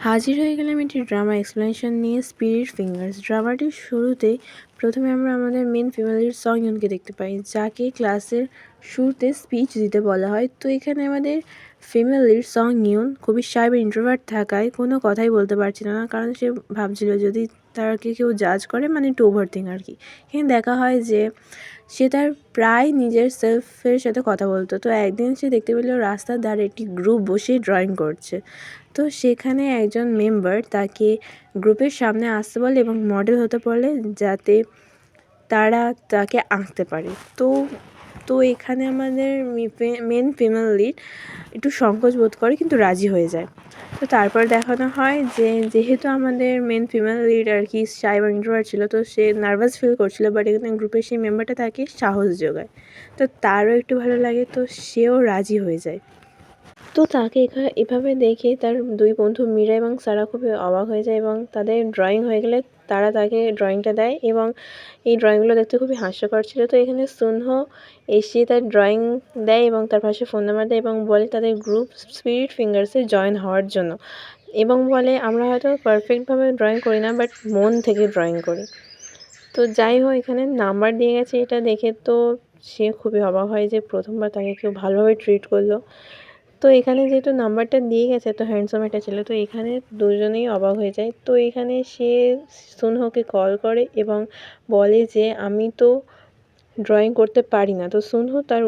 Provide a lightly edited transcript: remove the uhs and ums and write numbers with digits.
হাজির হয়ে গেলাম একটি ড্রামা এক্সপ্লেনেশন নিয়ে, স্পিরিট ফিঙ্গার্স। ড্রামাটির শুরুতেই প্রথমে আমরা আমাদের মেন ফিমেল সং ইউনকে দেখতে পাই, যাকে ক্লাসের শুরুতে স্পিচ দিতে বলা হয়। তো এখানে আমাদের ফিমেল লিড সং ইউন খুবই শাই বা ইন্ট্রোভার্ট থাকায় কোনো কথাই বলতে পারছিল না, কারণ সে ভাবছিল যদি তাকে কেউ জাজ করে মানে একটু ওভার থিং আর কি। এখানে দেখা হয় যে সে তার প্রায় নিজের সেলফের সাথে কথা বলতো। তো একদিন সে দেখতে পেল রাস্তার ধারে একটি গ্রুপ বসে ড্রয়িং করছে। তো সেখানে একজন মেম্বার তাকে গ্রুপের সামনে আসতে বলে এবং মডেল হতে বলে, যাতে তারা তাকে আঁকতে পারে। তো তো এখানে আমাদের মেন ফিমেল লিড একটু সংকোচ বোধ করে, কিন্তু রাজি হয়ে যায়। তো তারপর দেখানো হয় যে যেহেতু আমাদের মেন ফিমেল লিড আর কি শাই বা ইন্ট্রোভার্ট ছিল, তো সে নার্ভাস ফিল করছিল, বাট এখানে গ্রুপের সেই মেম্বারটা তাকে সাহস যোগায়। তো তারও একটু ভালো লাগে, তো সেও রাজি হয়ে যায়। তো তাকে এভাবে দেখে তার দুই বন্ধু মীরা এবং সারা খুবই অবাক হয়ে যায়, এবং তাদের ড্রয়িং হয়ে গেলে তারা তাকে ড্রয়িংটা দেয়, এবং এই ড্রয়িংগুলো দেখতে খুবই হাস্যকর ছিল। তো এখানে সুনহো এসে তার ড্রয়িং দেয় এবং তার পাশে ফোন নাম্বার দেয় এবং বলে তাদের গ্রুপ স্পিরিট ফিঙ্গার্সে জয়েন হওয়ার জন্য, এবং বলে আমরা হয়তো পারফেক্টভাবে ড্রয়িং করি না, বাট মন থেকে ড্রয়িং করি। তো যাই হোক, এখানে নাম্বার দিয়ে গেছে এটা দেখে তো সে খুবই অবাক হয় যে প্রথমবার তাকে কেউ ভালোভাবে ট্রিট করলো। তো এখানে যেহেতু নাম্বারটা দিয়ে গেছে, এত হ্যান্ডসাম একটা ছেলে, তো এখানে দুজনেই অবাক হয়ে যায়। তো এখানে সে সুনহোকে কল করে এবং বলে যে আমি তো ড্রয়িং করতে পারি না। তো সুনহো তার